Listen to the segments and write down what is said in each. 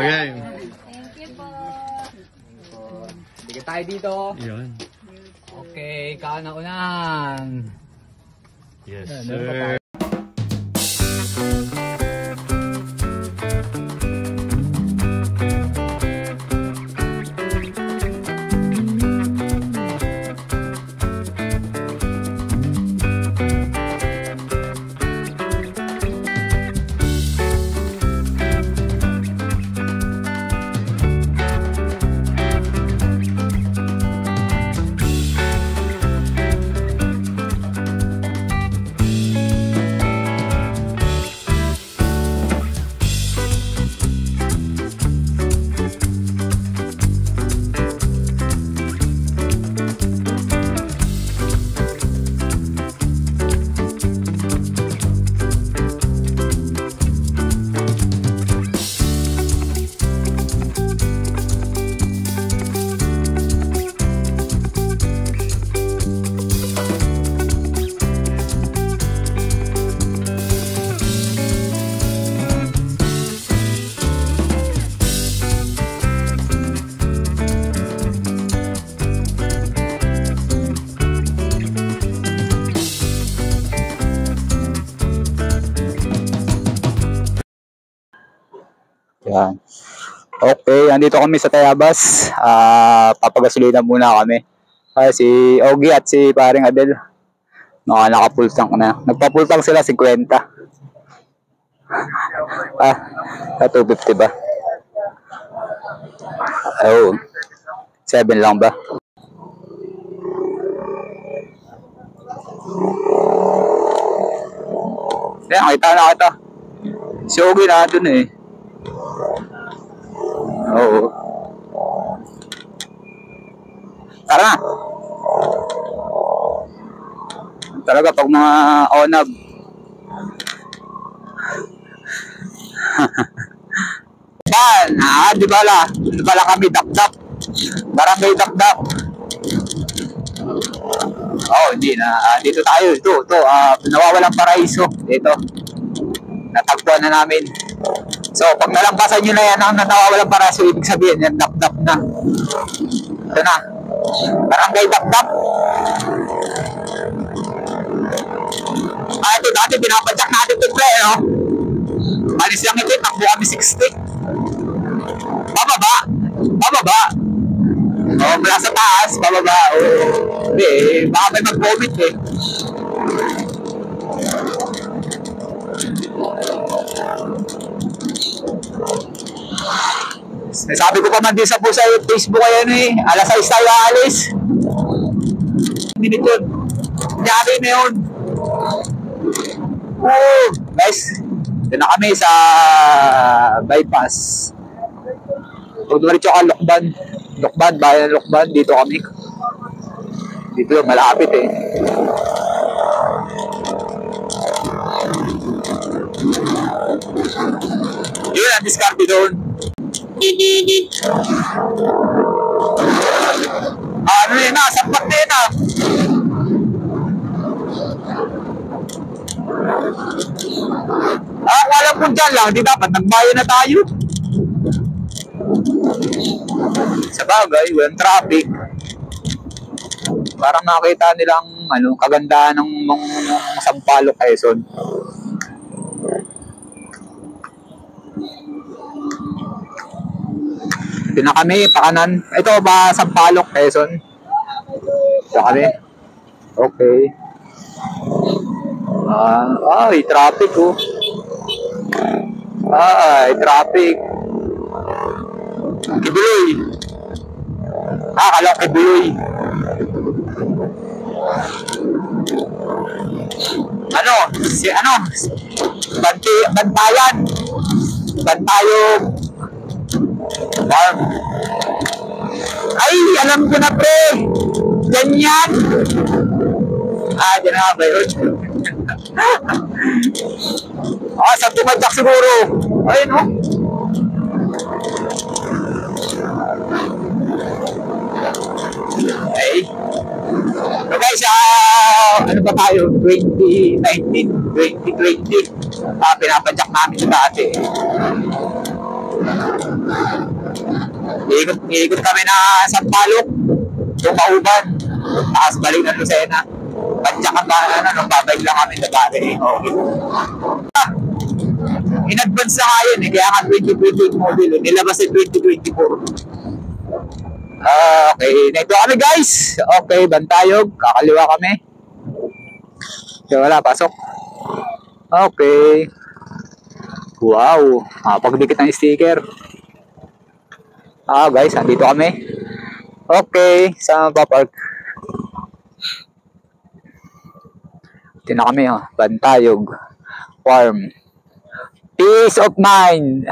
Okay. Thank you po. Bigyan tayo dito. Yun. Okay, kauna-unahan. Yes, Meron pa sir. tayo. Yan. Okay, andito kami sa Tayabas. Papagasolina muna kami. Si Ogie at si paring Adel. Nakapultang na. Nagpapultang sila 50. 250 ba? Oh. 7 lang ba? Yan, kita na kita. Si Ogie na dun eh. Oo. Tara. Talaga pag mga onab. Yan, di bala kami dakdak. Barangay dakdak. Hindi na. Dito tayo. Ito, nawawalang paraiso. Dito. Natagpuan na namin. So, pag nalampasan nyo na yan ang nawawalang paraiso, ibig sabihin, yan, dakdak na. Ito na. Barangay dakdak. Ito dati, pinapadyak natin ito, pre, no? Malis lang ito, takbo kami 60. Bababa. Mula sa taas, bababa. Hindi, baka may mag-comment eh. Sabi ko pa man din sa Facebook ayan eh, alas 6 tayo aalis. Minute yun. Nyari na yun. Guys, ito na kami sa bypass. Pag dumaritso ka Lokban, bayan ng Lokban, dito kami. Dito yun, malapit eh. Yun ang diskarte doon. Ano yun na, sapat na yun ah. Kung alam ko dyan lang, di dapat nagbayo na tayo. Sa bagay, walang traffic. Parang nakita nilang kagandahan ng Sampaloc, Quezon. Ito na kami, pakanan. Ito ba Sampaloc, Quezon? Ito kami. Okay. Traffic oh. Traffic. Kibuloy. Kalong Kibuloy. Bantayan. Bantayog. Farm. Ay, alam ko na pre. Ganyan. Diyan na ba yun? Sa tumadyak siguro. Ayun oh. Okay. So guys, ano ba tayo? 2019, 2020. Pinapadyak namin sa dati. Ikot kami na Sampaloc, yung Mauban, tapos balik na Lucena. Pansyakan ba, babalik lang kami sa pare. Okay. In advance na nga yun, kaya nga 2028 model, nilabas sa 2024. Okay, na ito kami guys. Okay, Bantayog, kakaliwa kami. So, wala, pasok. Okay. Wow, pagdikit ng sticker. Guys, andito kami. Okay, sa papark. Ito na kami, Bantayog Farm. Peace of mind.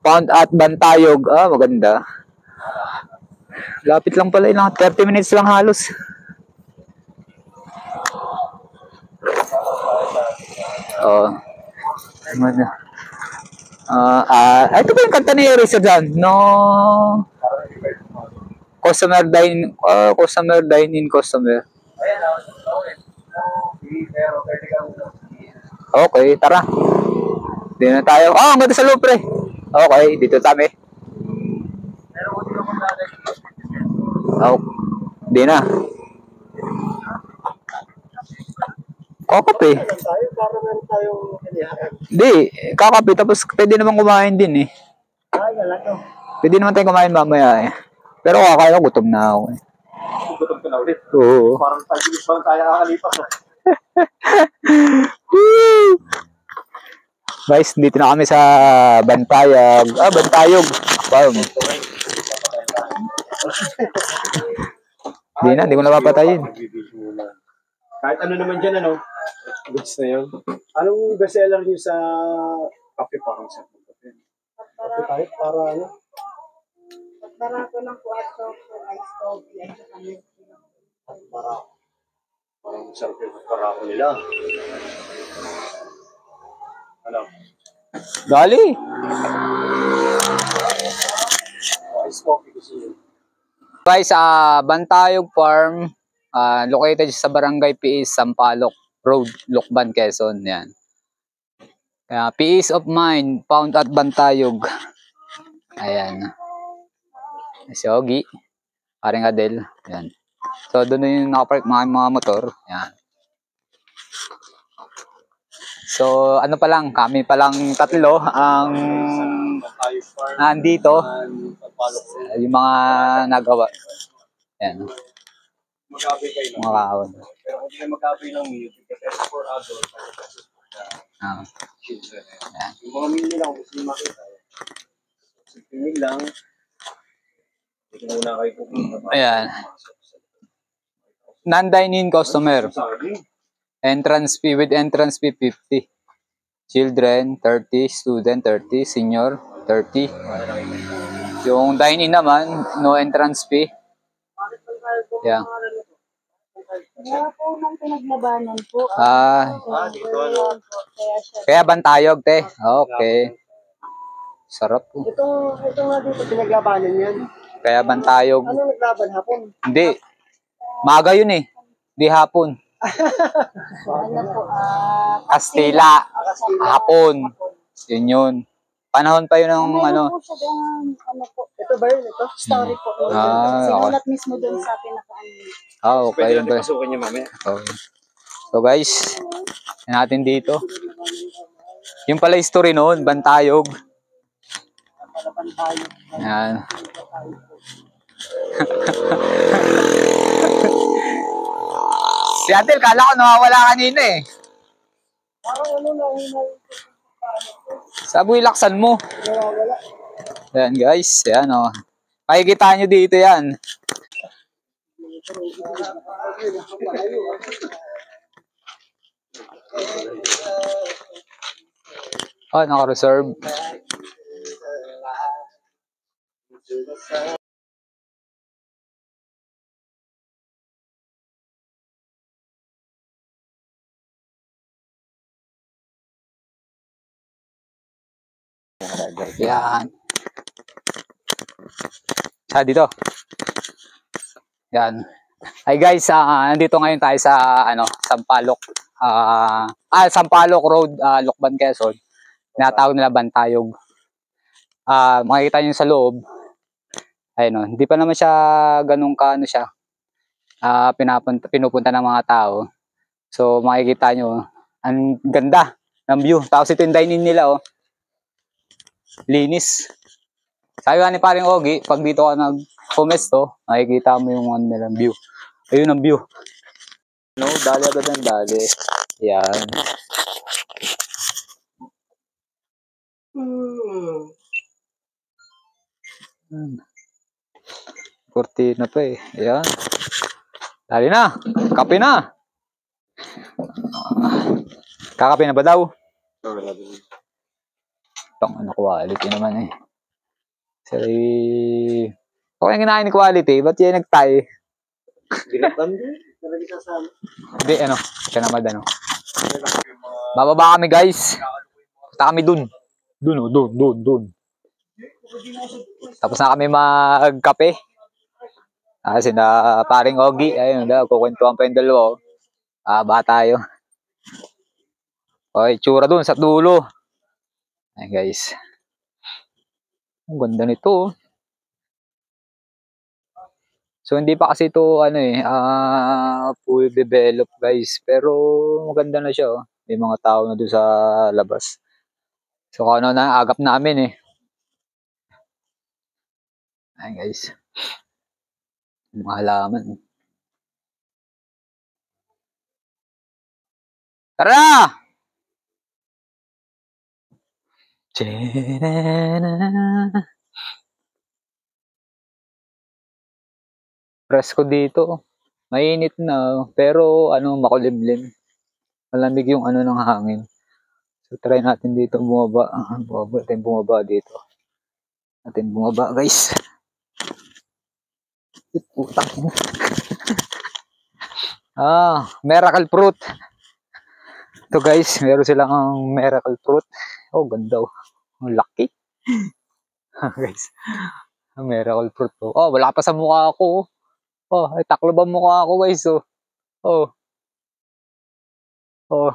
Found at Bantayog. Maganda. Lapit lang pala, 30 minutes lang halos. Ito ba yung kanta ni Eraser dyan? No. Customer dine in customer. Okay, tara. Dito na tayo. Ang ganda sa loob, pre. Okay, dito kami. Di na. Kakape. Di, kakape. Tapos pwede naman kumain din eh. Pwede naman tayo kumain mamaya eh. Pero kakain ako, gutom na ako eh. Gutom ka na ulit. Oo. Parang 5 minutes pa lang tayo kakalipas. Guys, dito na kami sa Bantayog. Bantayog. Farm. Di ko napapatayin. Kahit ano naman dyan, goods na yun. Anong bestseller nyo sa kape parang sa kape? Kape tayo para ano? Barato ng kwarto, ice coffee, ay sa kanil. Parang sarap yung parako nila. Ano? Dali. Ice coffee kasi yun. Guys, Bantayog Farm, located sa Barangay Piis, Sampaloc Road, Lucban, Quezon. Yan. Peace of mind, found at Bantayog. Ayan. Si Ogie, paring Adel. Yan. So, doon na yung nakapark mga motor. Yan. So, ano pa lang, kami pa lang tatlo ang nandito. Yung mga nagawa. Yan. Mag-abay kayo Mga kaon. Pero kung hindi na mag-abay ng music, kasi for adults, children. Yung mga meal nila, kung gusto nyo makita, simple meal lang. Dito muna kayo pupunta. Ayan. Non-dine-in customer. Entrance fee with entrance fee 50. Children 30, student 30, senior 30. Yung dine-in naman, no entrance fee. Yeah. Kaya po nang pinaglabanan po. Dito Kaya Bantayog, te. Okay. Sarap po. Ito nga dito, pinaglabanan yan. Kaya Bantayog. Ano naglaban hapon? Hindi. Maga yun eh. Di hapon. Ano po, Kastila. Hapon. Yun yun. Panahon pa yun ng ano po siya doon, ano po. Ito ba yun? Ito? Story po. Sinulat mismo doon sa pinaka-ano. Okay. Pwede Yun natin ba? pasukin niya mamaya. Okay. So guys, yan natin dito. Yung pala history noon, Bantayog. Yan. Si Adel, kala ko nawawala kanina eh. Sabi laksan mo. Yan guys, yan o. Makikita nyo dito yan. Naka-reserve. Yan. Dito. Yan. Hi guys, nandito ngayon tayo sa Sampaloc. Sampaloc Road, Lucban, Quezon. Tinatawag nila Bantayog. Makikita nyo sa loob. Ayun o, hindi pa naman siya ganun ka ano siya. Pinupunta ng mga tao. So makikita nyo, ang ganda ng view. Tapos ito yung dine-in nila oh. Linis. Sabi nga ni paring Ogie, pag dito ka nag-pumesto, makikita mo yung ano nilang view. Ayun ang view. No, dali agad ng dali. Yan. Cortina pa eh. Ayan. Dali na. Kape na. Kakape na ba daw? Itong ano quality naman eh. Sorry. Okay ang kinain ni quality. Ba't yan nagtay? Ginatan din. Talaga sasama. Hindi ano. Kanamad ano. Bababa kami guys. Punta kami dun. Dun. Tapos na kami magkape. Kasi na paring Ogie. Ayun daw. Kukwentuhan pa yung dalawa. Bata tayo. Okay, tsura dun sa dulo. Ayan guys. Ang ganda nito. So hindi pa kasi ito ano eh, full develop guys. Pero maganda na siya oh. May mga tao na doon sa labas. So ano na, agap namin eh. Ayan guys. Mga halaman. Tara! Presko dito. Mainit na, pero ano, makulimlim. Malamig yung ano ng hangin. So try natin dito bumaba. Bumaba dito. Natin bumaba guys. Utang. Miracle fruit. Ito guys, meron silang miracle fruit. Oh, ganda oh. Ang laki. Guys. Miracle fruit oh. Oh, wala pa sa mukha ko. Oh, ay taklo ba mukha ko guys oh. Oh. Oh.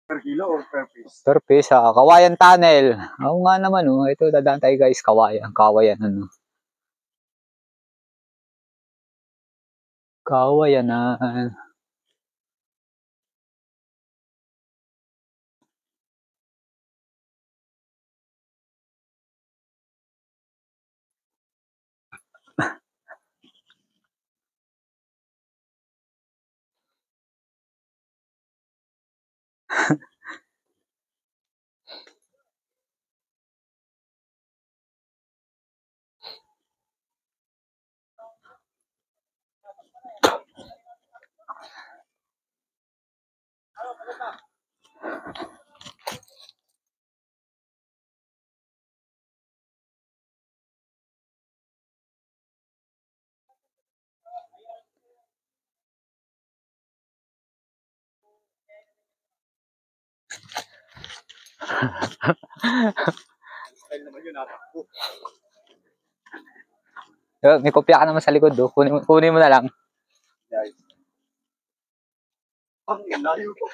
Per kilo or per piece? Per piece Kawayan Tunnel. Oo nga naman oh. Ito dadaan tayo guys, Kawayan ano. Kawayanan. Style naman yun natakbo. May kopya ka naman sa likod oh. Kunin mo na lang. Guys. Ang layo ko.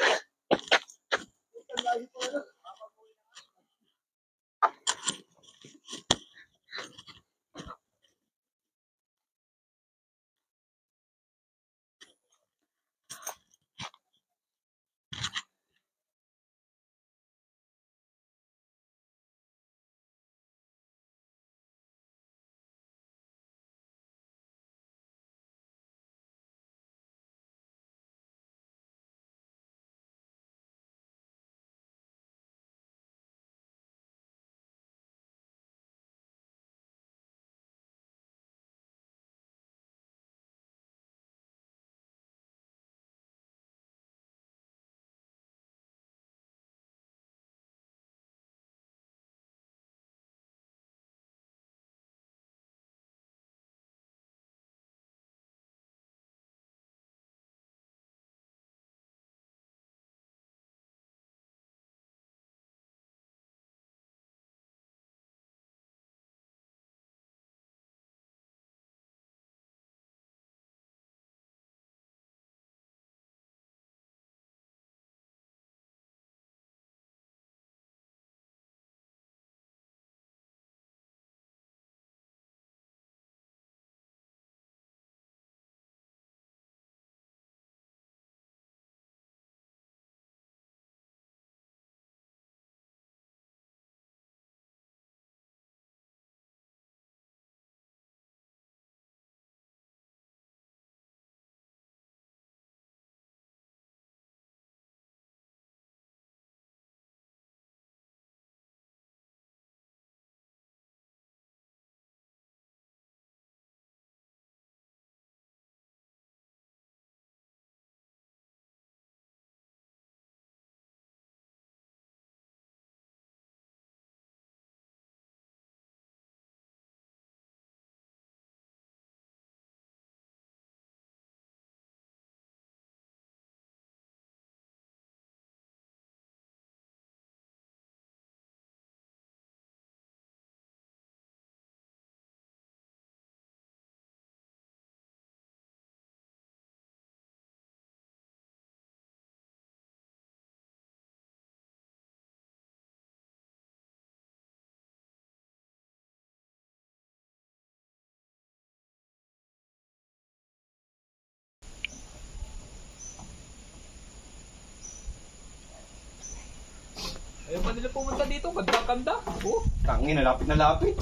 dito, ganda-ganda. Oh, Tangin, nalapit na lapit.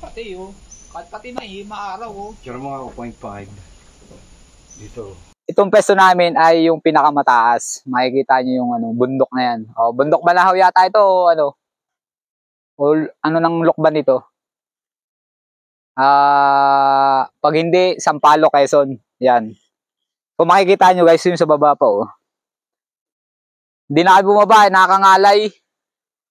pati oh. Pati na maaraw oh. Tira mo nga ako 0.5. Dito. Itong pwesto namin ay yung pinakamataas. Makikita nyo yung bundok na yan. O, bundok Balahaw yata ito o ano? O ano ng lukban nito? Pag hindi, Sampaloc, Quezon. Yan. Kung makikita nyo guys, yung sa baba pa oh. Hindi na kayo bumaba, nakakangalay.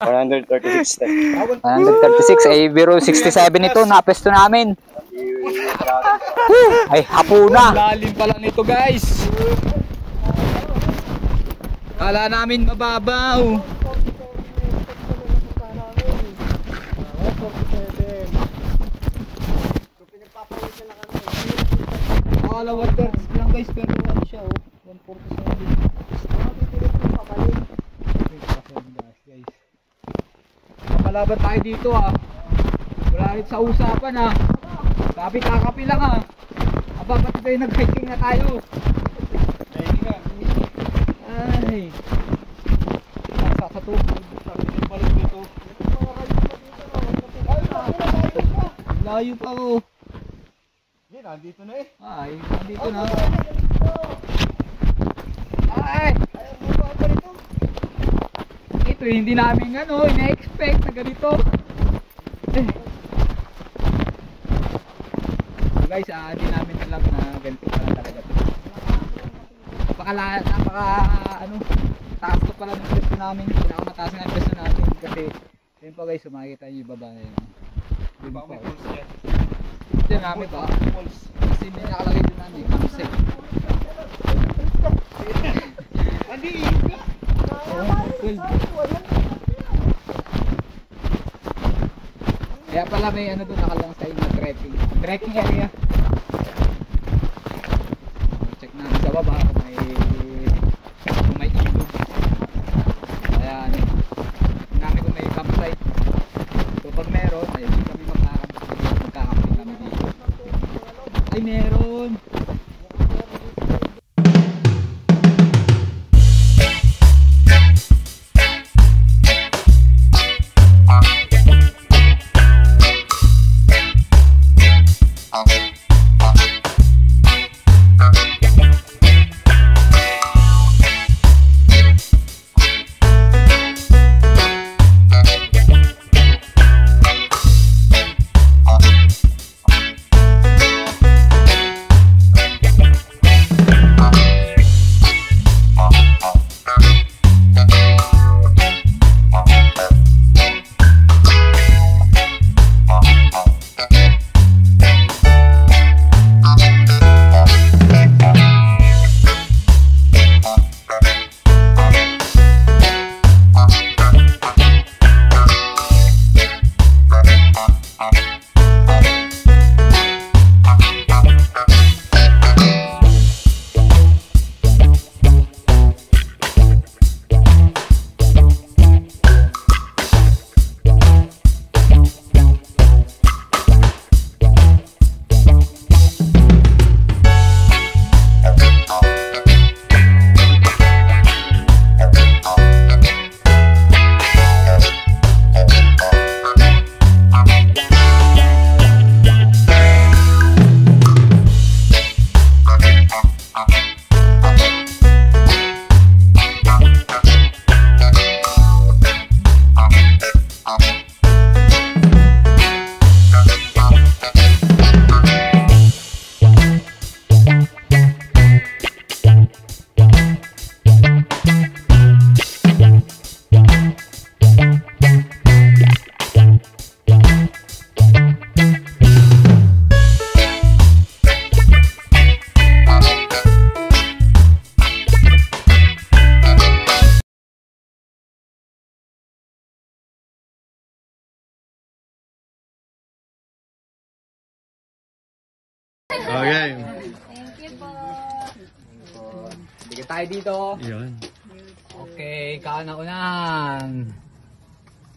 136 step. 136, ay biro 67 ito, napesto namin. Ay, hapuna. Lalim pala nito guys. Kala namin mababaw. Akala 130 lang guys, pero ano siya oh. 147. Kapalaban tayo dito ah. Wala rin sa usapan ah. Sabi kakapi lang ah. Aba, ba't tayo nag-hiking na tayo? Ay. Sa tubig. Balik dito. Layo pa oh. Nandito na eh. Ay, nandito na. Ay! Ito hindi namin ina-expect na ganito. So guys, hindi namin alam na ganito pala talaga ito. Taas to pala ng pesto namin. Pinakamataas nga ang pesto namin. Kasi, yun po guys, makikita nyo yung baba na yun. Yun po. Ito yung namin ba? Kasi may nakalagay din namin. Campsite. Hindi, kaya pala may doon nakalang sa inyo trekking area. Check natin sa baba kung may ilog. Ayan, namin kung may campsite. So pag meron ay hindi kami magkakamping kami dito. Ay meron. Okay. Thank you po. Bigyan tayo dito. Yun. Okay, kauna-unahan.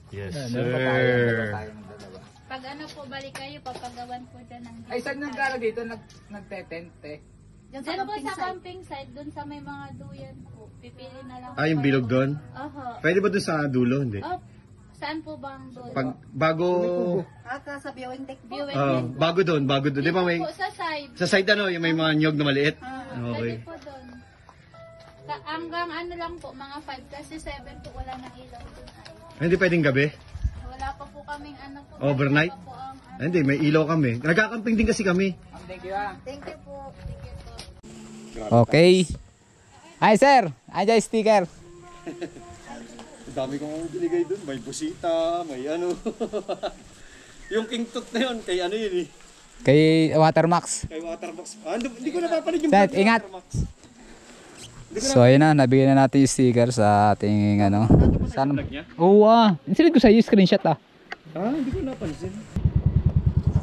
Yes, Meron pa tayo ng dalawa. Pag ano po, balik kayo, papagawan po dyan ng Ay, saan nang gala dito? Nagte-tent eh. Diyan po sa camping site, dun sa may mga duyan po. Pipili na lang. Ah, yung bilog doon? Oho. Pwede ba doon sa dulo? Hindi. Oh, Saan po bang doon? Bago, Sa viewing deck po. Viewing bago doon. Di ba may, po sa side. sa side ano, yung may mga nyog na maliit? Pwede Okay. po doon. Hanggang ano lang po, mga 5 kasi 7 po wala nang ilaw doon. Hindi pwedeng gabi? Wala pa po kaming ano po. Overnight? Wala pa po ang ano. Hindi, may ilaw kami. Nagkakamping din kasi kami. Thank you ah. Thank you po. Sige po. Okay. Hi sir, ayan yung sticker. Dami kong binigay doon. May busita, may ano. Yung King Tut na yun, kay ano yun eh. Kay Watermax. Kay Waterbox. Hindi ko napapanig yung Seth, vlog ni ingat. Waterbox. So ayun na, nabigyan na natin yung sticker sa ating ano. Sana. Vlog niya? Oo Sinid ko sa iyo screenshot ah. Hindi ko napansin.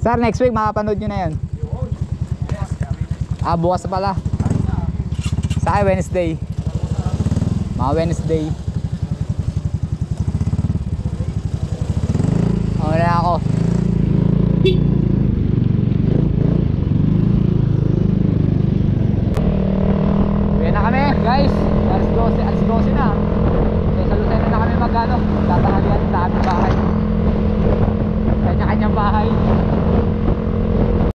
Sir, next week makapanood nyo na yan. Bukas pala. Sa akin, Wednesday. Mga Wednesday. Okay na ako.